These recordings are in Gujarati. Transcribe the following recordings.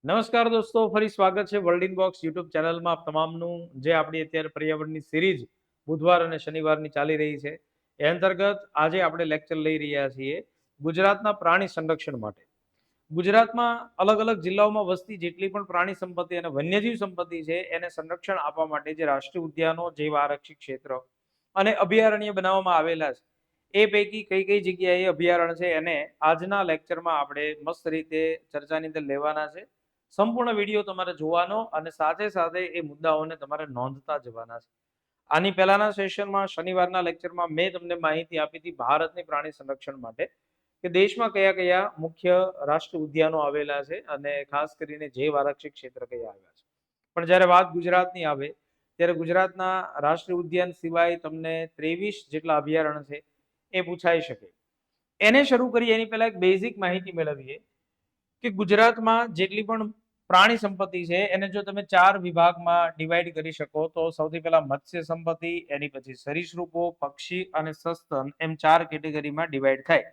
નમસ્કાર દોસ્તો, ફરી સ્વાગત છે વર્લ્ડ ઇનબોક્સ યુટ્યુબ ચેનલમાં આપ તમામનું. જે આપણી અત્યારે પર્યાવરણની સિરીઝ બુધવાર અને શનિવારની ચાલી રહી છે એ અંતર્ગત આજે આપણે લેક્ચર લઈ રહ્યા છીએ ગુજરાતના પ્રાણી સંરક્ષણ માટે. ગુજરાતમાં અલગ અલગ જિલ્લાઓમાં વસતી જેટલી પણ પ્રાણી સંપત્તિ અને વન્યજીવ સંપત્તિ છે એને સંરક્ષણ આપવા માટે જે રાષ્ટ્રીય ઉદ્યાનો, જૈવ આરક્ષિત ક્ષેત્ર અને અભયારણ્ય બનાવવામાં આવેલા છે એ પૈકી કઈ કઈ જગ્યાએ અભયારણ્ય છે એને આજના લેક્ચરમાં આપણે મસ્ત રીતે ચર્ચાની અંદર લેવાના છે. સંપૂર્ણ વિડીયો તમારે જોવાનો અને સાથે સાથે એ મુદ્દાઓને તમારે નોંધતા જવાના છે. આની પહેલાના સેશનમાં શનિવારના લેક્ચરમાં મેં તમને માહિતી આપી હતી ભારતની પ્રાણી સંરક્ષણ માટે કે દેશમાં કયા કયા મુખ્ય રાષ્ટ્રીય ઉદ્યાનો આવેલા છે અને ખાસ કરીને જૈવ આરક્ષિત ક્ષેત્ર કયા આવ્યા છે. પણ જ્યારે વાત ગુજરાતની આવે ત્યારે ગુજરાતના રાષ્ટ્રીય ઉદ્યાન સિવાય તમને 23 જેટલા અભયારણ્ય છે એ પૂછાઈ શકે. એને શરૂ કરી એની પહેલા એક બેઝિક માહિતી મેળવીએ કે ગુજરાતમાં જેટલી પણ પ્રાણી સંપત્તિ છે એને જો તમે 4 વિભાગમાં ડિવાઈડ કરી શકો તો સૌથી પહેલા મત્સ્ય સંપત્તિ, એની પછી સરીસૃપો, પક્ષી અને સસ્તન એમ 4 કેટેગરીમાં ડિવાઈડ થાય.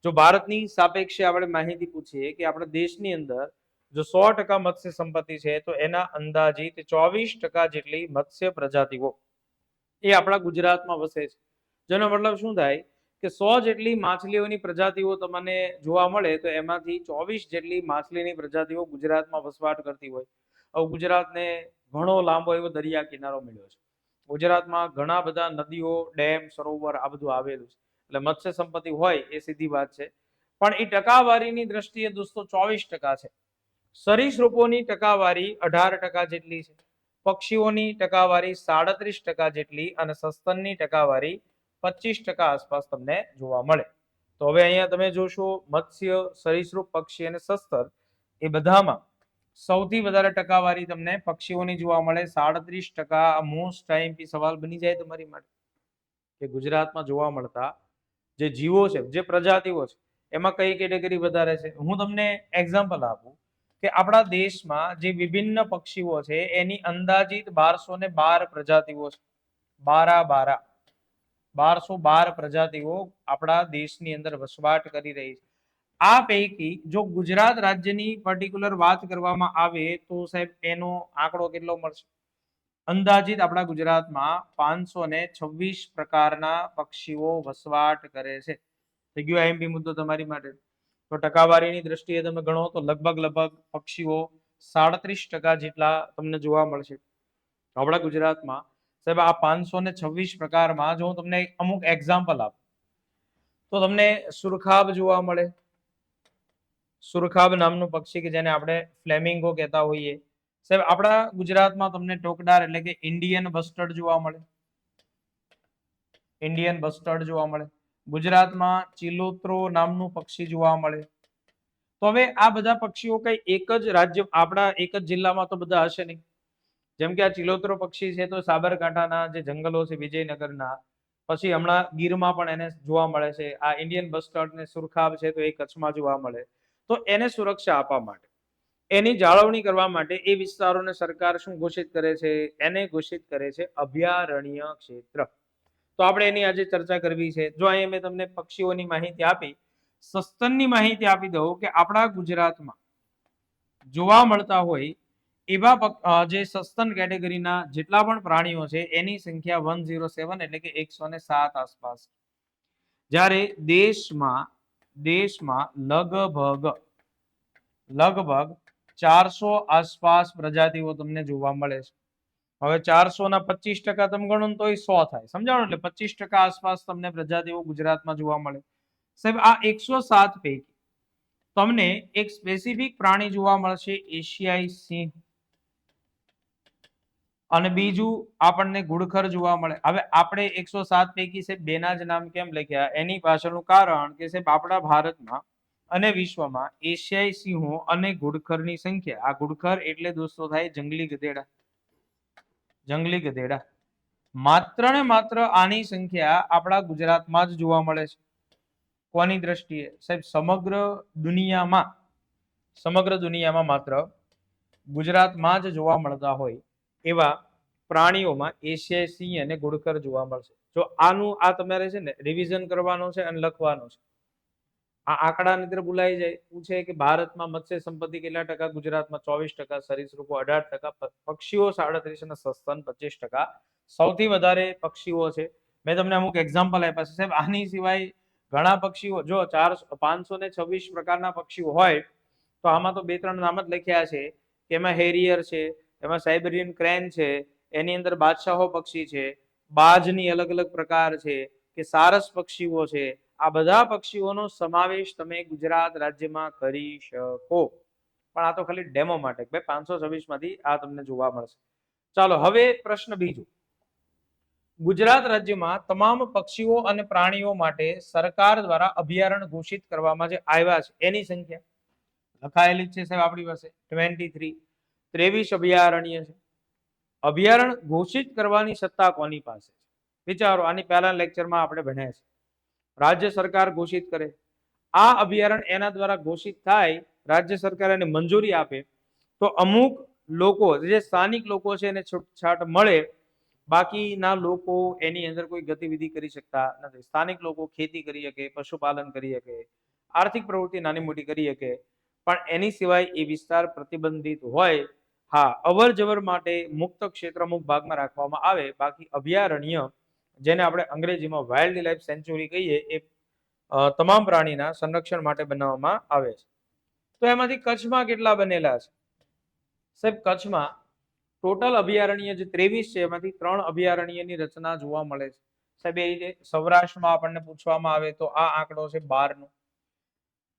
જો ભારતની સાપેક્ષે આપણે માહિતી પૂછીએ કે આપણા દેશની અંદર જો 100% મત્સ્ય સંપત્તિ છે તો એના અંદાજિત 24% જેટલી મત્સ્ય પ્રજાતિઓ એ આપણા ગુજરાતમાં વસે છે. જેનો મતલબ શું થાય કે 100 જેટલી માછલીઓની પ્રજાતિઓ તમને જોવા મળે તો એમાંથી 24 જેટલી માછલીની પ્રજાતિઓ ગુજરાતમાં વસવાટ કરતી હોય. હવે ગુજરાતને ઘણો લાંબો એવો દરિયા કિનારો મળ્યો છે. ગુજરાતમાં ઘણા બધા નદીઓ, ડેમ, સરોવર આ બધું આવેલું છે. એટલે મત્સ્ય સંપત્તિ હોય એ સીધી વાત છે. પણ એ ટકાવારીની દ્રષ્ટિએ દોસ્તો 24% છે. સરીસૃપોની ટકાવારી 18% જેટલી છે. પક્ષીઓની ટકાવારી 37% જેટલી અને સસ્તનની ટકાવારી 25% આસપાસ તમને જોવા મળે. તો હવે અહીંયા તમે જોશો મત્સ્ય, સરીસૃપ, પક્ષી અને સસ્તન એ બધામાં સૌથી વધારે ટકાવારી તમને પક્ષીઓની જોવા મળે 37%. મોસ્ટ ટાઈમ સવાલ બની જાય તમારી માટે કે ગુજરાતમાં જોવા મળતા જે જીવો છે, જે પ્રજાતિઓ છે એમાં કઈ કેટેગરી વધારે છે. હું તમને એક્ઝામ્પલ આપું કે આપણા દેશમાં જે વિભિન્ન પક્ષીઓ છે એની અંદાજિત 1212 પ્રજાતિઓ છે. 1212 પ્રજાતિઓ આપણા દેશની અંદર વસવાટ કરી રહી છે. આ પૈકી જો ગુજરાત રાજ્યની પર્ટિક્યુલર વાત કરવામાં આવે તો સાહેબ એનો આંકડો કેટલો મળશે? અંદાજિત આપણા ગુજરાતમાં 526 પ્રકારના પક્ષીઓ વસવાટ કરે છે. થઈ ગયો આઈએમપી મુદ્દો તમારી માટે. તો ટકાવારીની દ્રષ્ટિએ તમે ગણો તો લગભગ પક્ષીઓ 37% જેટલા તમને જોવા મળશે આપણા ગુજરાતમાં. સાહેબ આ 526 પ્રકારમાં જો હું તમને અમુક એક્ઝામ્પલ આપું તો તમને સુરખાબ જોવા મળે. સુરખાબ નામનું પક્ષી કે જેને આપણે ફ્લેમિંગો કહેતા હોઈએ. સાહેબ આપણા ગુજરાતમાં તમને ટોકડાર એટલે કે ઇન્ડિયન બસ્ટર્ડ જોવા મળે. ઇન્ડિયન બસ્ટર્ડ જોવા મળે. ગુજરાતમાં ચિલોત્રો નામનું પક્ષી જોવા મળે. તો હવે આ બધા પક્ષીઓ કઈ એક જ રાજ્ય આપણા એક જ જિલ્લામાં તો બધા હશે નહીં. જેમ કે આ ચિલોત્રો પક્ષી છે તો સાબરકાંઠાના જે જંગલો છે વિજયનગરના, પછી હમણાં ગીરમાં પણ એને જોવા મળે છે. આ ઇન્ડિયન બસ્ટર્ડ ને સુરખાબ છે તો એ કચ્છમાં જોવા મળે. તો એને સુરક્ષા આપવા માટે, એની જાળવણી કરવા માટે એ વિસ્તારોને સરકાર શું ઘોષિત કરે છે? એને ઘોષિત કરે છે અભયારણ્ય ક્ષેત્ર. તો આપણે એની આજે ચર્ચા કરવી છે. જો અહીંયા મેં તમને પક્ષીઓની માહિતી આપી, સસ્તનની માહિતી આપી દઉં કે આપણા ગુજરાતમાં જોવા મળતા હોય એવા જે સસ્તન કેટેગરીના જેટલા પણ પ્રાણીઓ છે એની સંખ્યા 107 એટલે કે 107 આસપાસ. જ્યારે દેશમાં લગભગ 400 આસપાસ પ્રજાતિઓ તમને જોવા મળે છે. હવે 400 ના 25% તમે ગણો તો 100 થાય. સમજાણો? એટલે 25% આસપાસ તમને પ્રજાતિઓ ગુજરાતમાં જોવા મળે. સાહેબ આ 107 પૈકી તમને એક સ્પેસિફિક પ્રાણી જોવા મળશે, એશિયાઈ સિંહ, અને બીજું આપણને ઘુડખર જોવા મળે. હવે આપણે 107 પૈકી છે બેના જ નામ કેમ લખ્યા? એની પાછળનું કારણ કે સાહેબ આપણા ભારતમાં અને વિશ્વમાં એશિયાઈ સિંહો અને ઘુડખરની સંખ્યા, આ ઘુડખર એટલે દોસ્તો થાય જંગલી ગધેડા. જંગલી ગધેડા માત્ર ને માત્ર આની સંખ્યા આપણા ગુજરાતમાં જ જોવા મળે છે. કોની દ્રષ્ટિએ? સાહેબ સમગ્ર દુનિયામાં માત્ર ગુજરાતમાં જ જોવા મળતા હોય એવા પ્રાણીઓમાં એશિયાઈ સિંહ અને ઘુડખર જોવા મળશે. જો આનું આ તમારે છે ને રિવિઝન કરવાનો છે અને લખવાનો છે. આ આંકડાની અંદર ભૂલાઈ જાય. પૂછે કે ભારતમાં મત્સ્ય સંપત્તિ કેટલા ટકા, ગુજરાતમાં 24%, સરીસૃપો 18%, પક્ષીઓ 37% અને સસ્તન 25%. સૌથી વધારે પક્ષીઓ છે. મેં તમને અમુક એક્ઝામ્પલ આપ્યા છે સાહેબ. આની સિવાય ઘણા પક્ષીઓ, જો 526 પ્રકારના પક્ષીઓ હોય તો આમાં તો 2-3 નામ જ લખ્યા છે કે એમાં હેરિયર છે, એમાં સાઇબેરિયન ક્રેન છે, એની અંદર બાદશાહો પક્ષી છે, બાજની અલગ અલગ પ્રકાર છે, કે સારસ પક્ષીઓ છે. આ બધા પક્ષીઓનો સમાવેશ તમે ગુજરાત રાજ્યમાં કરી શકો. પણ આ તો ખાલી ડેમો માટે, ભાઈ 526 માંથી આ તમને જોવા મળશે. ચાલો હવે પ્રશ્ન બીજો. ગુજરાત રાજ્યમાં તમામ પક્ષીઓ અને પ્રાણીઓ માટે સરકાર દ્વારા અભયારણ્ય ઘોષિત કરવામાં જે આવ્યા છે એની સંખ્યા લખાયેલી છે સાહેબ આપણી પાસે 23. 23 અભયારણ્ય છે. અભયારણ્ય ઘોષિત કરવાની સત્તા કોની પાસે છે? વિચારો, આની પહેલા લેક્ચરમાં આપણે ભણ્યા છે. રાજ્ય સરકાર ઘોષિત કરે. આ અભયારણ્ય એના દ્વારા ઘોષિત થાય, રાજ્ય સરકાર એને મંજૂરી આપે તો અમુક લોકો, જે સ્થાનિક લોકો છે એને છૂટછાટ મળે. બાકીના લોકો એની અંદર કોઈ ગતિવિધિ કરી શકતા નથી. સ્થાનિક લોકો ખેતી કરી શકે, પશુપાલન કરી શકે, આર્થિક પ્રવૃત્તિ નાની મોટી કરી શકે, પણ એની સિવાય એ વિસ્તાર પ્રતિબંધિત હોય. હા, અવર જવર માટે મુક્ત ક્ષેત્ર અમુક ભાગમાં રાખવામાં આવે. બાકી અભયારણ્ય, જેને આપણે અંગ્રેજીમાં વાઇલ્ડ લાઈફ સેન્ચ્યુરી કહીએ, એ તમામ પ્રાણીના સંરક્ષણ માટે બનાવવામાં આવે છે. તો એમાંથી કચ્છમાં કેટલા બનેલા છે સાહેબ? કચ્છમાં ટોટલ અભયારણ્ય જે 23 છે એમાંથી 3 અભયારણ્યની રચના જોવા મળે છે સાહેબ. એ રીતે સૌરાષ્ટ્રમાં આપણને પૂછવામાં આવે તો આ આંકડો છે 12 નો.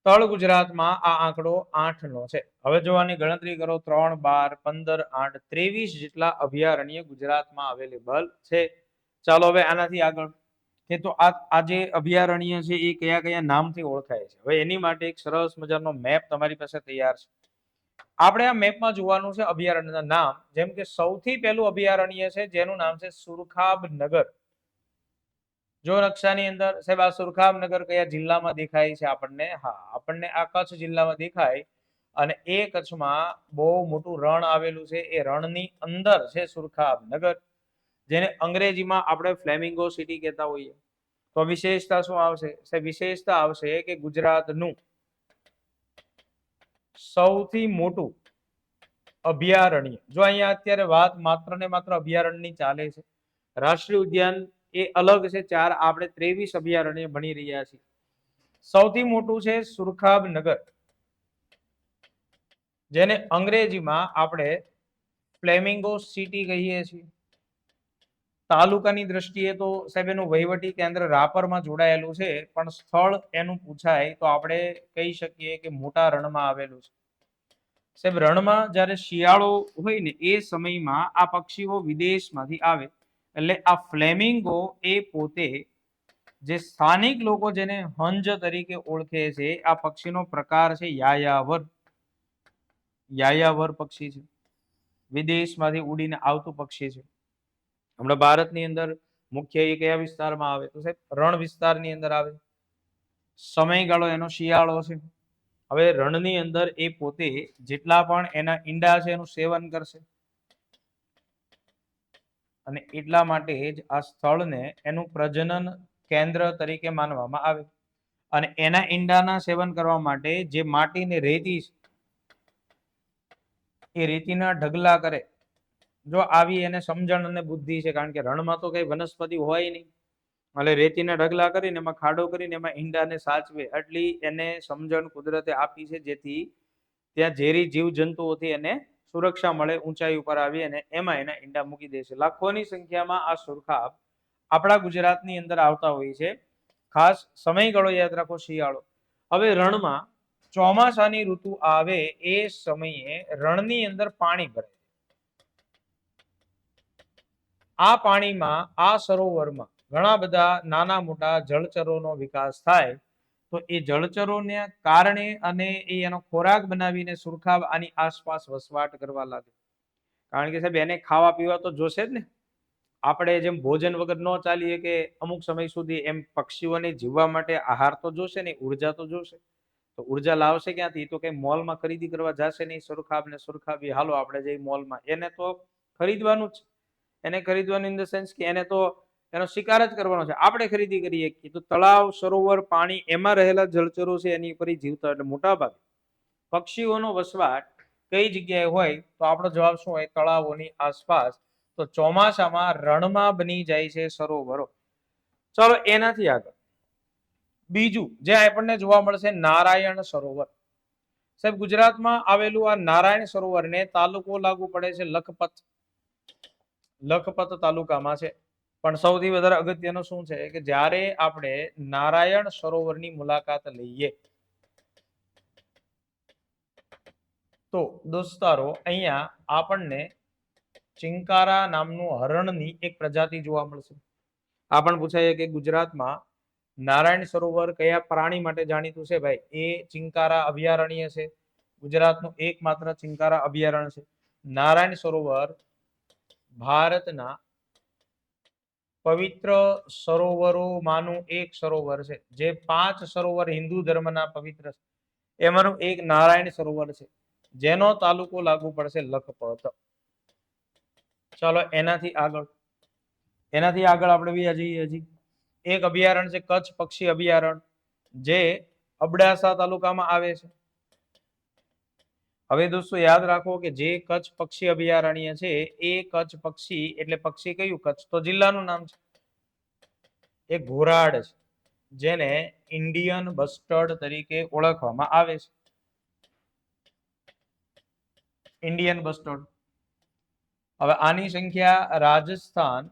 તળ ગુજરાતમાં આ આંકડો 8 નો છે. હવે જો આની ગણતરી કરો, 3, 12, 15, 8, 23 જેટલા અભયારણ્ય ગુજરાતમાં અવેલેબલ છે. ચાલો હવે આનાથી આગળ કે તો આ જે અભયારણ્ય છે એ કયા કયા નામથી ઓળખાય છે. હવે એની માટે એક સરસ મજાનો મેપ તમારી પાસે તૈયાર છે. આપણે આ મેપમાં જોવાનું છે અભયારણ્યના નામ. જેમ કે સૌથી પહેલું અભયારણ્ય છે જેનું નામ છે સુરખાબનગર. જો નકશાની અંદર સાહેબ આ સુરખાબનગર કયા જિલ્લામાં દેખાય છે આપણને? હા, આપણને આ કચ્છ જિલ્લામાં દેખાય. અને એ કચ્છમાં બહુ મોટું રણ આવેલું છે. એ રણની અંદર છે સુરખાબનગર, જેને અંગ્રેજીમાં આપણે ફ્લેમિંગો સિટી કહેતા હોઈએ. તો વિશેષતા શું આવશે સાહેબ? વિશેષતા આવશે કે ગુજરાતનું સૌથી મોટું અભયારણ્ય. જો અહીંયા અત્યારે વાત માત્ર ને માત્ર અભયારણ્યની ચાલે છે. રાષ્ટ્રીય ઉદ્યાન એ અલગ છે 4. આપણે 23 અભયારણ્ય ભણી રહ્યા છીએ. સૌથી મોટું છે સુરખાબનગર, જેને અંગ્રેજીમાં આપણે ફ્લેમિંગો સિટી કહીએ છીએ. તાલુકાની દ્રષ્ટિએ તો સાહેબ એનું વહીવટી કેન્દ્ર રાપરમાં જોડાયેલું છે, પણ સ્થળ એનું પૂછાય તો આપણે કહી શકીએ કે મોટા રણમાં આવેલું છે. સાહેબ રણમાં જ્યારે શિયાળો હોય ને એ સમયમાં આ પક્ષીઓ વિદેશમાંથી આવે. એટલે આ ફ્લેમિંગો એ પોતે જે સ્થાનિક લોકો જેને હંજ તરીકે ઓળખે છે, આ પક્ષીનો પ્રકાર છે યાયાવર. યાયાવર પક્ષી છે. વિદેશમાંથી ઉડીને આવતું પક્ષી છે. હમણાં ભારતની અંદર મુખ્ય એ કયા વિસ્તારમાં આવે તો સાહેબ રણ વિસ્તારની અંદર આવે. સમયગાળો એનો શિયાળો છે. હવે રણની અંદર એ પોતે જેટલા પણ એના ઈંડા છે એનું સેવન કરશે. અને એટલા માટે જ આ સ્થળને એનું પ્રજનન કેન્દ્ર તરીકે માનવામાં આવે. અને એના ઈંડાના સેવન કરવા માટે જે માટીને રેતી છે, એ રેતીના ઢગલા કરે. જો આવી એને સમજણ અને બુદ્ધિ છે, કારણ કે રણમાં તો કઈ વનસ્પતિ હોય નહીં, એટલે રેતીના ઢગલા કરીને એમાં ખાડો કરીને એમાં ઈંડાને સાચવે. એટલી એને સમજણ કુદરતે આપી છે, જેથી ત્યાં ઝેરી જીવ જંતુઓથી એને સુરક્ષા મળે. ઊંચાઈ ઉપર આવી અને એમાં એના ઈંડા મૂકી દે છે. લાખોની સંખ્યામાં આ સુરખાબ આપણા ગુજરાતની અંદર આવતા હોય છે. ખાસ સમયગાળો યાદ રાખો, શિયાળો. હવે રણમાં ચોમાસાની ઋતુ આવે એ સમયે રણની અંદર પાણી ભરાય. આ પાણીમાં, આ સરોવરમાં ઘણા બધા નાના મોટા જળચરોનો વિકાસ થાય. તો એ જળચરોને કારણે અને એ એનો ખોરાક બનાવીને સુરખાબ આની આસપાસ વસવાટ કરવા લાગે. કારણ કે સાહેબ એને ખાવા પીવા તો જોશે જ ને. આપણે જેમ ભોજન વગર ન ચાલીએ કે અમુક સમય સુધી, એમ પક્ષીઓને જીવવા માટે આહાર તો જોશે ને, ઉર્જા તો જોશે. તો ઉર્જા લાવશે ક્યાંથી? તો કઈ મોલમાં ખરીદી કરવા જશે નહીં. સુરખાબ ને સુરખાબી હાલો આપણે જઈ મોલમાં, એને તો ખરીદવાનું જ. એને ખરીદવાનું ઇન ધ સેન્સ કે એને તો એનો શિકાર જ કરવાનો છે, આપણે ખરીદી કરીએ તો તળાવ, સરોવર, પાણી એમાં રહેલા જળચરો છે એની ઉપર જીવતા, એટલે મોટા ભાગે પક્ષીઓનો વસવાટ કઈ જગ્યાએ હોય તો આપણો જવાબ શું હોય? તળાવોની આસપાસ. તો ચોમાસામાં રણમાં બની જાય છે સરોવરો. ચલો એનાથી આગળ બીજું જે આપણને જોવા મળશે નારાયણ સરોવર. સાહેબ ગુજરાતમાં આવેલું આ નારાયણ સરોવરને તાલુકો લાગુ પડે છે લખપત. લખપત તાલુકામાં છે. પણ સૌથી વધારે અગત્યનું શું છે કે જ્યારે આપણે નારાયણ સરોવરની મુલાકાત લઈએ તો દોસ્તારો અહીંયા આપણને ચિંકારા નામનું હરણની એક પ્રજાતિ જોવા મળશે. આ પણ પૂછાય કે ગુજરાતમાં નારાયણ સરોવર કયા પ્રાણી માટે જાણીતું છે? ભાઈ એ ચિંકારા અભયારણ્ય છે. ગુજરાતનું એકમાત્ર ચિંકારા અભયારણ્ય છે. નારાયણ સરોવર ભારતના પવિત્ર સરોવરોમાંનું એક સરોવર છે. જે 5 સરોવર હિન્દુ ધર્મના પવિત્ર છે એમાંનું એક નારાયણ સરોવર છે, જેનો તાલુકો લાગુ પડશે લખપત. ચાલો એનાથી આગળ આપણે બી હજી એક અભયારણ્ય છે કચ્છ પક્ષી અભયારણ્ય, જે અબડાસા તાલુકામાં આવે છે. હવે દોસ્તો યાદ રાખો કે જે કચ્છ પક્ષી અભયારણ્ય છે એ કચ્છ પક્ષી એટલે પક્ષી કયું? કચ્છ તો જિલ્લાનું નામ છે. એ ઘોરાડ છે, જેને ઇન્ડિયન બસ્ટર્ડ તરીકે ઓળખવામાં આવે છે. Indian bastard. હવે આની સંખ્યા રાજસ્થાન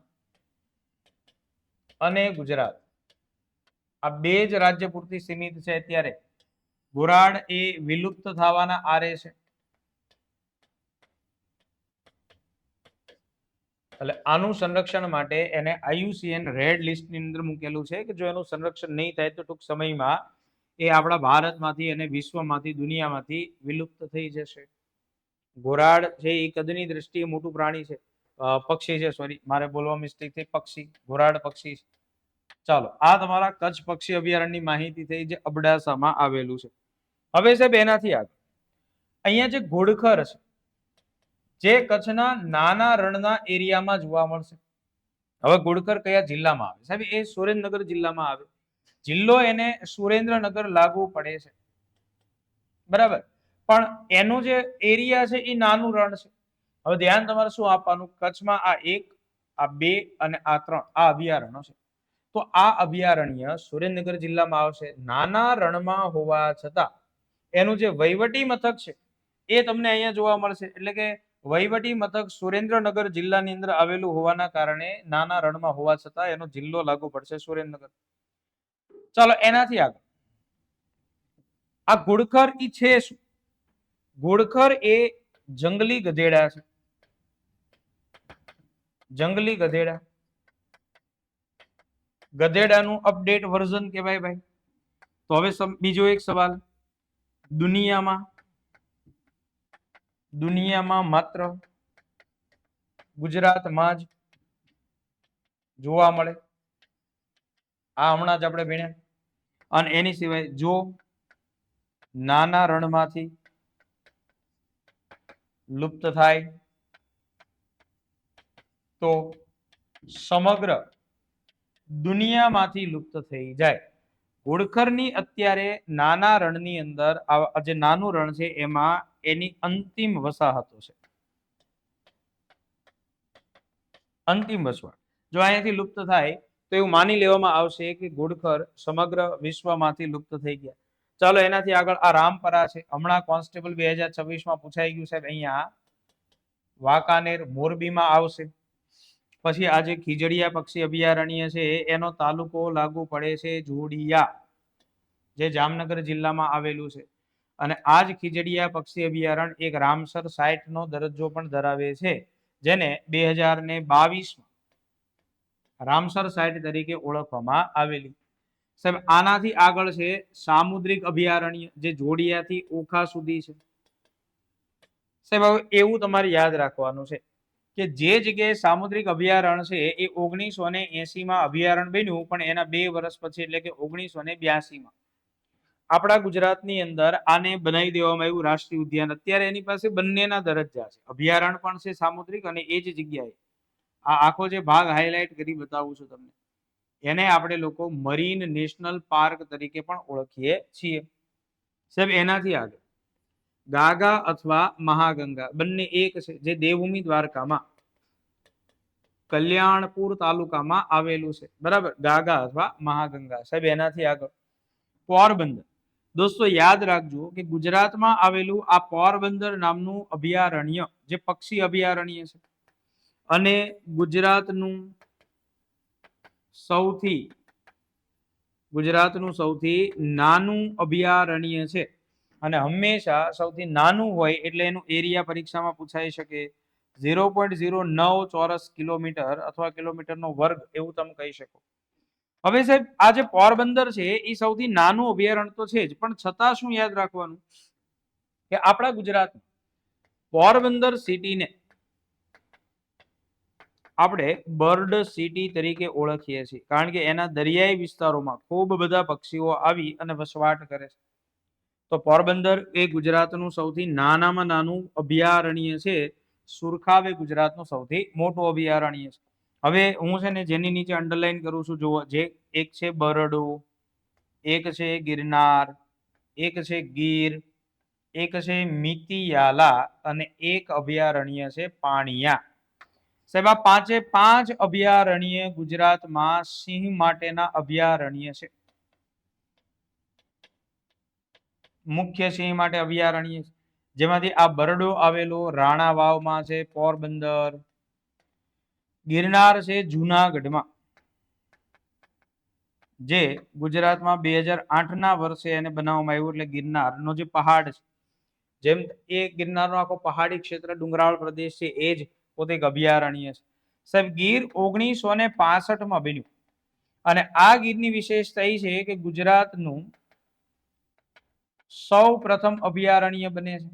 અને ગુજરાત આ બે જ રાજ્ય પૂરતી સીમિત છે અત્યારે. ઘોરાડ એ વિલુપ્ત થવાના આરે છે. એટલે આનું સંરક્ષણ માટે એને IUCN રેડ લિસ્ટની અંદર મૂકેલું છે કે જો એનું સંરક્ષણ નહીં થાય તો ટૂંક સમયમાં એ આપણા ભારતમાંથી અને વિશ્વમાંથી, દુનિયામાંથી વિલુપ્ત થઈ જશે. ઘોરાડ છે એ કદની દ્રષ્ટિએ મોટું પ્રાણી છે, પક્ષી છે, સોરી મારે બોલવા મિસ્ટેક થઈ, પક્ષી, ઘોરાડ પક્ષી. ચાલો આ તમારા કચ્છ પક્ષી અભયારણ્યની માહિતી થઈ જે અબડાસામાં આવેલું છે. હવે સાહેબ એનાથી આગળ અહીંયા જે ઘોડખર છે જે કચ્છના નાના રણના એરિયામાં જોવા મળશે. હવે ઘોડખર કયા જિલ્લામાં આવે? સાહેબ એ સુરેન્દ્રનગર જિલ્લામાં આવે. જિલ્લો એને સુરેન્દ્રનગર લાગુ પડે છે, બરાબર. પણ એનો જે એરિયા છે એ નાનું રણ છે. હવે ધ્યાન તમારે શું આપવાનું? કચ્છમાં આ 1, આ 2 અને આ 3 આ અભયારણ્યો છે. તો આ અભયારણ્ય સુરેન્દ્રનગર જિલ્લામાં આવશે. નાના રણમાં હોવા છતાં એનું જે વહીવટી મથક છે એ તમને અહીંયા જોવા મળશે. એટલે કે વહીવટી મથક સુરેન્દ્રનગર જિલ્લાની અંદર આવેલું હોવાના કારણે નાના રણમાં હોવા છતાં એનો જિલ્લો લાગુ પડશે સુરેન્દ્રનગર. ચાલો એનાથી આગળ આ ઘોડખર ઈ છે શું? ઘોડખર એ જંગલી ગધેડા છે. જંગલી ગધેડા, ગધેડાનું અપડેટ વર્ઝન કહેવાય ભાઈ. તો હવે બીજો એક સવાલ, દુનિયામાં માત્ર ગુજરાતમાં જ જોવા મળે. આ હમણાં જ આપણે ભણ્યા. અને એની સિવાય જો નાના રણમાંથી લુપ્ત થાય તો સમગ્ર દુનિયામાંથી લુપ્ત થઈ જાય. ઘોડખરની અત્યારે નાના રણની અંદર જે નાનું રણ છે એમાં એની અંતિમ વસાહતો છે. અંતિમ વસવાટ જો અહીંયાથી લુપ્ત થાય તો એવું માની લેવામાં આવશે કે ઘોડખર સમગ્ર વિશ્વમાંથી લુપ્ત થઈ ગયા. ચાલો એનાથી આગળ આ રામપરા છે. હમણાં કોન્સ્ટેબલ 2026માં પૂછાઈ ગયું સાહેબ. અહીંયા વાંકાનેર મોરબીમાં આવશે. પછી આ જે ખીજડીયા પક્ષી અભયારણ્ય છે એનો તાલુકો લાગુ પડે છે જોડિયા, જે જામનગર જિલ્લામાં આવેલું છે. અને આ જ ખીજડીયા પક્ષી અભયારણ્ય એક રામસર સાઇટનો દરજ્જો પણ ધરાવે છે, જેને 2022માં રામસર સાઇટ તરીકે ઓળખવામાં આવેલી. સાહેબ આનાથી આગળ છે સામુદ્રિક અભયારણ્ય, જે જોડિયાથી ઓખા સુધી છે. સાહેબ હવે એવું તમારે યાદ રાખવાનું છે કે જે જગ્યાએ સામુદ્રિક અભયારણ્ય છે એ 1980માં અભયારણ્ય બન્યું, પણ એના 2 વર્ષ પછી એટલે કે 1982માં આપણા ગુજરાતની અંદર આને બનાવી દેવામાં આવ્યું રાષ્ટ્રીય ઉદ્યાન. અત્યારે એની પાસે બંનેના દરજ્જા છે, અભયારણ્ય પણ છે સામુદ્રિક અને એ જ જગ્યાએ આ આખો જે ભાગ હાઇલાઇટ કરી બતાવું છું તમને, એને આપણે લોકો મરીન નેશનલ પાર્ક તરીકે પણ ઓળખીએ છીએ. સાહેબ એનાથી આગળ ગાગા અથવા મહાગંગા બંને એક છે, જે દેવભૂમિ દ્વારકામાં કલ્યાણપુર તાલુકામાં આવેલું છે. બરાબર, ગાગા અથવા મહાગંગા. સાહેબ એનાથી આગળ પોરબંદર. દોસ્તો યાદ રાખજો કે ગુજરાતમાં આવેલું આ પોરબંદર નામનું અભયારણ્ય જે પક્ષી અભયારણ્ય છે અને ગુજરાતનું સૌથી નાનું અભયારણ્ય છે. અને હંમેશા સૌથી નાનું હોય એટલે એનું એરિયા પરીક્ષામાં પૂછાઈ શકે 0.09 ચોરસ કિલોમીટર અથવા કિલોમીટરનો વર્ગ એવું તમે કહી શકો. હવે સાહેબ આ જે પોરબંદર છે એ સૌથી નાનું અભયારણ્ય તો છે જ, પણ છતાં શું યાદ રાખવાનું કે આપણા ગુજરાત પોરબંદર સિટીને આપણે બર્ડ સિટી તરીકે ઓળખીએ છીએ, કારણ કે એના દરિયાઈ વિસ્તારોમાં ખૂબ બધા પક્ષીઓ આવી અને વસવાટ કરે છે. તો પોરબંદર એ ગુજરાતનું સૌથી નાનામાં નાનું અભયારણ્ય છે. સુરખાબ એ ગુજરાતનું સૌથી મોટું અભયારણ્ય છે. હવે હું છે ને જેની નીચે અંડરલાઈન કરું છું જુઓ, જે એક છે બરડો, એક છે ગિરનાર, એક છે ગીર, એક છે મિતિયાલા અને એક અભયારણ્ય છે પાણિયા. સાહેબ આ પાંચે પાંચ અભયારણ્ય ગુજરાતમાં સિંહ માટેના અભયારણ્ય છે. મુખ્ય સિંહ માટે અભયારણ્ય છે, જેમાંથી આ બરડો આવેલો રાણા વાવમાં છે પોરબંદર, ગિરનાર છે જુનાગઢમાં, જે ગુજરાતમાં 2008ના વર્ષે એને બનાવવામાં આવ્યું, એટલે ગિરનારનો જે પહાડ છે, જેમ એ ગિરનારનો આખો પહાડી ક્ષેત્ર ડુંગરાળ પ્રદેશ છે, એ જ પોતે એક અભયારણ્ય છે. સાહેબ ગીર 1965માં બન્યું અને આ ગીરની વિશેષતા એ છે કે ગુજરાતનું સૌ પ્રથમ અભયારણ્ય બને છે.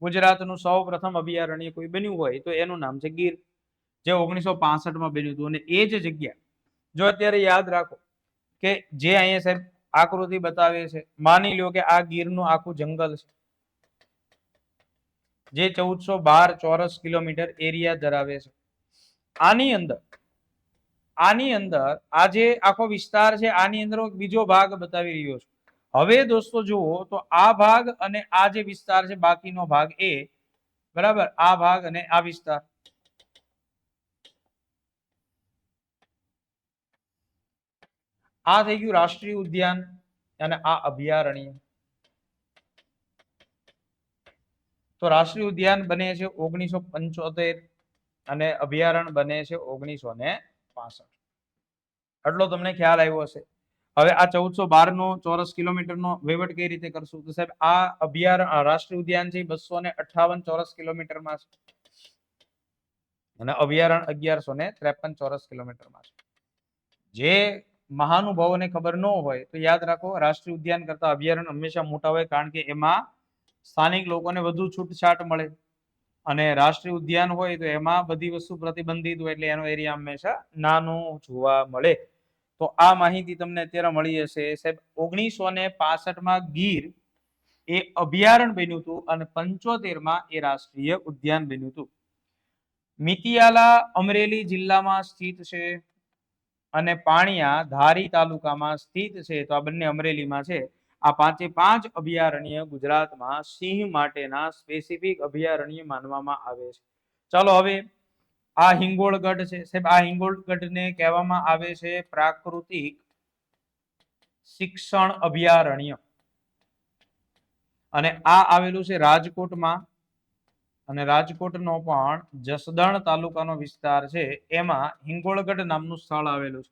ગુજરાતનું સૌ પ્રથમ અભયારણ્ય કોઈ બન્યું હોય તો એનું નામ છે ગીર, જે 1965માં બન્યું હતું. અને એ જ જગ્યા જો અત્યારે યાદ રાખો કે જે અહીંયા સાહેબ આકૃતિ બતાવે છે, માની લો કે આ ગીરનું આખું જંગલ છે, જે 1412 ચોરસ કિલોમીટર એરિયા ધરાવે છે. આની અંદર આ જે આખો વિસ્તાર છે, આની અંદર બીજો ભાગ બતાવી રહ્યો છું. હવે દોસ્તો જુઓ તો આ ભાગ અને આ જે વિસ્તાર છે બાકીનો ભાગ એ, બરાબર, આ ભાગ અને આ વિસ્તાર, આ થઈ ગયું રાષ્ટ્રીય ઉદ્યાન અને આ અભયારણ્ય. તો રાષ્ટ્રીય ઉદ્યાન બને છે 1975 અને અભયારણ્ય બને છે 1965. આટલો તમને ખ્યાલ આવ્યો હશે. હવે આ 1412 ચોરસ કિલોમીટરનો વહીવટ કઈ રીતે કરશું? તો સાહેબ આ અભયારણ્ય રાષ્ટ્રીય ઉદ્યાન છે 258 ચોરસ કિલોમીટરમાં છે અને અભયારણ્ય 1153 ચોરસ કિલોમીટરમાં છે. જે મહાનુભાવોને ખબર ન હોય તો યાદ રાખો, રાષ્ટ્રીય ઉદ્યાન કરતા અભયારણ્ય હંમેશા મોટા હોય, કારણ કે એમાં સ્થાનિક લોકોને વધુ છૂટછાટ મળે, અને રાષ્ટ્રીય ઉદ્યાન હોય તો એમાં બધી વસ્તુ પ્રતિબંધિત હોય, એટલે એનો એરિયા હંમેશા નાનો જોવા મળે. તો આ માહિતી તમને અત્યારે મળી હશે. સાહેબ 1965માં ગીર એ અભયારણ્ય બન્યું હતું અને 75માં એ રાષ્ટ્રીય ઉદ્યાન બન્યું હતું. મિતિયાલા અમરેલી જિલ્લામાં સ્થિત છે અને પાણિયા ધારી તાલુકામાં સ્થિત છે. તો આ બંને અમરેલીમાં છે. આ પાંચે પાંચ અભયારણ્ય ગુજરાતમાં સિંહ માટેના સ્પેસિફિક અભયારણ્ય માનવામાં આવે છે. ચાલો હવે આ હિંગોળગઢ છે. સાહેબ આ હિંગોળગઢને કહેવામાં આવે છે પ્રાકૃતિક શિક્ષણ અભયારણ્ય, અને આ આવેલું છે રાજકોટમાં, અને રાજકોટનો પણ જસદણ તાલુકાનો વિસ્તાર છે, એમાં હિંગોળગઢ નામનું સ્થળ આવેલું છે.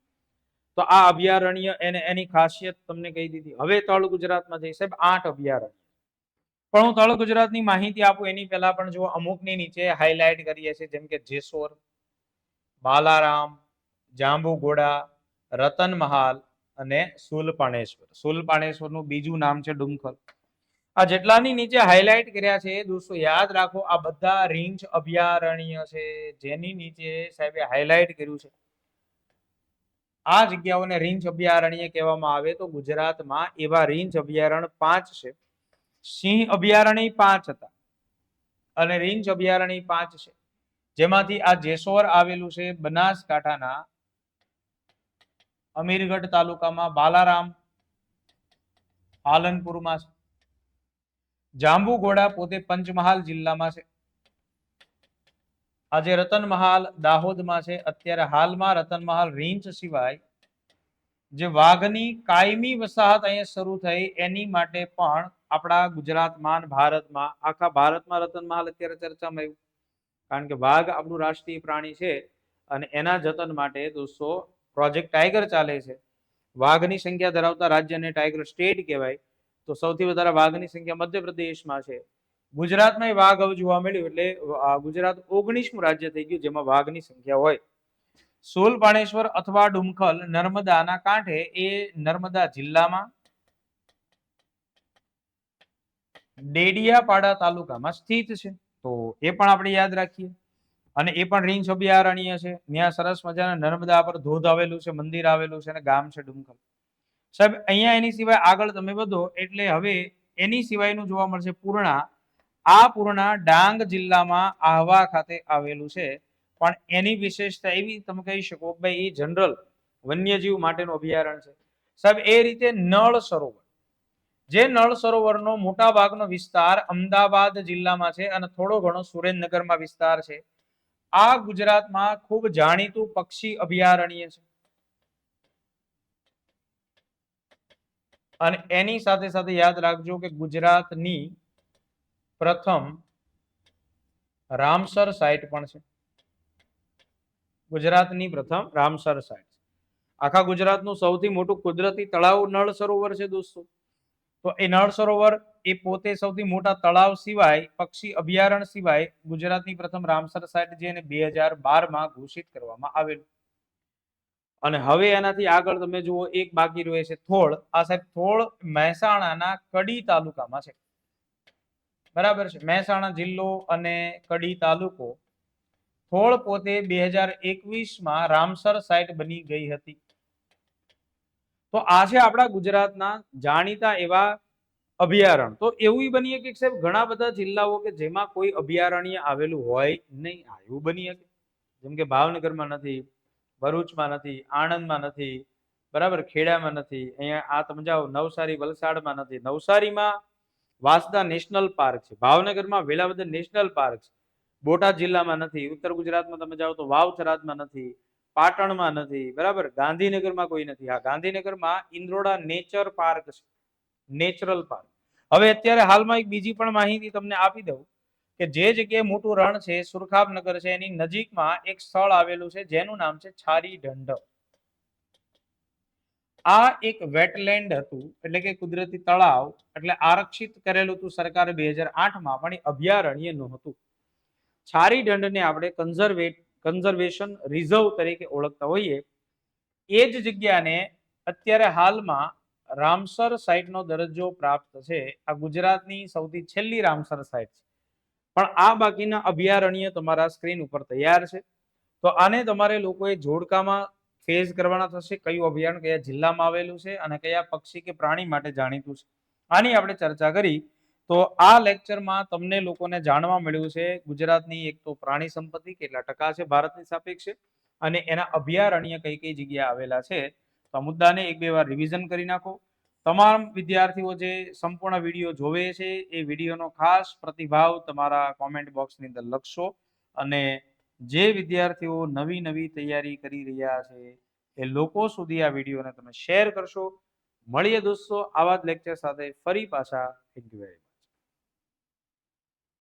તો આ અભયારણ્ય એની ખાસિયત તમને કહી દીધી. હવે તળ ગુજરાતમાં જઈ સાહેબ 8 અભયારણ્ય, પણ હું તળ ગુજરાતની માહિતી આપું એની પહેલા પણ જો અમુકની નીચે હાઇલાઇટ કરીએ છીએ, જેમ કે જેસોર, બાલારામ, જાંબુઘોડા, રતનમહાલ અને સુલપાણેશ્વર. સુલપાણેશ્વરનું બીજું નામ છે ડુમખલ. આ જેટલાની નીચે હાઇલાઇટ કર્યા છે દોસ્તો યાદ રાખો, આ બધા રીંછ અભયારણ્ય છે, જેની નીચે સાહેબે હાઇલાઇટ કર્યું છે. આ જગ્યાઓને રીંછ અભયારણ્ય કહેવામાં આવે. તો ગુજરાતમાં એવા રીંછ અભયારણ્ય 5 છે. સિંહ અભયારણ્ય 5 હતા અને રીંછ અભયારણ્ય 5 છે. જેમાંથી આ જેસોર આવેલું છે બનાસકાંઠાના અમીરગઢ તાલુકામાં, બાલારામ પાલનપુરમાં છે, જાંબુઘોડા પોતે પંચમહાલ જિલ્લામાં છે, આજે રતનમહાલ દાહોદમાં છે. અત્યારે હાલમાં રતનમહાલ રીંછ સિવાય જે વાઘની કાયમી વસાહત અહીંયા શરૂ થઈ એની માટે પણ આપણા ગુજરાતમાં, ભારતમાં, આખા ભારતમાં રતનમહાલ અત્યારે ચર્ચામાં આવ્યું, કારણ કે વાઘ આપણું રાષ્ટ્રીય પ્રાણી છે અને એના જતન માટે દોસ્તો પ્રોજેક્ટ ટાઈગર ચાલે છે. વાઘની સંખ્યા ધરાવતા રાજ્યને ટાઈગર સ્ટેટ કહેવાય. તો સૌથી વધારે વાઘની સંખ્યા મધ્યપ્રદેશમાં છે. ગુજરાતમાં વાઘ હવે જોવા મળ્યું એટલે ગુજરાત 19મું રાજ્ય થઈ ગયું જેમાં વાઘની સંખ્યા હોય. સોલપાણેશ્વર અથવા ડુમખલ નર્મદાના કાંઠે, એ નર્મદા જિલ્લામાં ડેડિયાપાડા તાલુકામાં સ્થિત છે. તો એ પણ આપણે યાદ રાખીએ. અને એ પણ રીંછ અભયારણ્ય છે. ત્યાં સરસ મજાના નર્મદા પર ધોધ આવેલું છે, મંદિર આવેલું છે અને ગામ છે ડુમખલ. સાહેબ અહીંયા એની સિવાય આગળ તમે વધો એટલે હવે એની સિવાયનું જોવા મળશે પૂર્ણા. આ પૂર્ણા ડાંગ જિલ્લામાં આહવા ખાતે આવેલું છે. પણ એની વિશેષતા એવી તમે કહી શકો ભાઈ એ જનરલ વન્યજીવ માટેનું અભયારણ્ય છે. સાહેબ એ રીતે નળ સરોવર, જે નળ સરોવરનો મોટા ભાગનો વિસ્તાર અમદાવાદ જિલ્લામાં છે અને થોડો ઘણો સુરેન્દ્રનગરમાં વિસ્તાર છે. આ ગુજરાતમાં ખૂબ જાણીતું પક્ષી અભયારણ્ય છે. અને એની સાથે સાથે યાદ રાખજો કે ગુજરાતની પ્રથમ રામસર સાઇટ પણ છે. ગુજરાતની પ્રથમ રામસર સાઇટ. આખા ગુજરાતનું સૌથી મોટું કુદરતી તળાવ નળ સરોવર છે દોસ્તો. તો એ નળ સરોવર એ પોતે સૌથી મોટા તળાવ સિવાય, પક્ષી અભયારણ્ય સિવાય ગુજરાતની પ્રથમ રામસર સાઇટ જેને 2012માં ઘોષિત કરવામાં આવેલું. અને હવે એનાથી આગળ તમે જુઓ એક બાકી રહે છે થોળ. આ સાહેબ થોળ મહેસાણાના કડી તાલુકામાં છે. બરાબર છે, મહેસાણા જિલ્લો અને કડી તાલુકો. થોળ પોતે 2021માં રામસર સાઇટ બની ગઈ હતી. તો આ છે આપણા ગુજરાતના જાણીતા એવા અભયારણ્ય. તો એવું બની શકે સાહેબ ઘણા બધા જિલ્લાઓ કે જેમાં કોઈ અભયારણ્ય આવેલું હોય નહીં. એવું બની શકે, જેમ કે ભાવનગરમાં નથી, ભરૂચમાં નથી, આણંદમાં નથી, બરાબર, ખેડામાં નથી. અહીંયા આ તમે જાઓ નવસારી વલસાડમાં નથી. નવસારીમાં વાંસદા નેશનલ પાર્ક છે, ભાવનગરમાં વેલાવદર નેશનલ પાર્ક છે, બોટાદ જિલ્લામાં નથી, ઉત્તર ગુજરાતમાં તમે જાઓ તો વાવથરાદમાં નથી, પાટણમાં નથી, બરાબર, ગાંધીનગરમાં કોઈ નથી. હા, ગાંધીનગરમાં ઇન્દ્રોડા નેચર પાર્ક છે, નેચરલ પાર્ક. હવે અત્યારે હાલમાં એક બીજી પણ માહિતી તમને આપી દઉં કે જે જગ્યાએ મોટું રણ છે સુરખાબનગર છે એની નજીકમાં એક સ્થળ આવેલું છે જેનું નામ છે છારી ઢંઢ. આ એક વેટલેન્ડ હતું, એટલે કે કુદરતી તળાવ, એટલે આરક્ષિત કરેલું હતું સરકારે 2008માં, પણ એ અભયારણ્ય નહોતું. છારી ઢંઢને આપણે કન્ઝર્વેશન રિઝર્વ તરીકે ઓળખતા હોઈએ. એ જ જગ્યાને અત્યારે હાલમાં રામસર સાઇટનો દરજ્જો પ્રાપ્ત છે. આ ગુજરાતની સૌથી છેલ્લી રામસર સાઇટ છે. પણ આ બાકીના અભયારણ્ય તમારા સ્ક્રીન ઉપર તૈયાર છે. તો આને તમારે લોકોએ જોડકામાં ફેઝ કરવાના થશે. કયું અભયારણ્ય કયા જિલ્લામાં આવેલું છે અને કયા પક્ષી કે પ્રાણી માટે જાણીતું છે, આની આપણે ચર્ચા કરી. તો આ લેક્ચરમાં તમને લોકોને જાણવા મળ્યું છે ગુજરાતની એક તો પ્રાણી સંપત્તિ કેટલા ટકા છે ભારતની સાપેક્ષે, અને એના અભયારણ્ય કઈ કઈ જગ્યાએ આવેલા છે. તો આ મુદ્દાને એક બે વાર રિવિઝન કરી નાખો. તમામ વિદ્યાર્થીઓ જે સંપૂર્ણ વિડીયો જોવે છે એ વિડીયોનો ખાસ પ્રતિભાવ તમારા કોમેન્ટ બોક્સની અંદર લખશો. અને જે વિદ્યાર્થીઓ નવી તૈયારી કરી રહ્યા છે એ લોકો સુધી આ વિડીયોને તમે શેર કરશો. મળીએ દોસ્તો આવા જ લેક્ચર સાથે ફરી પાછા. Thank you very much.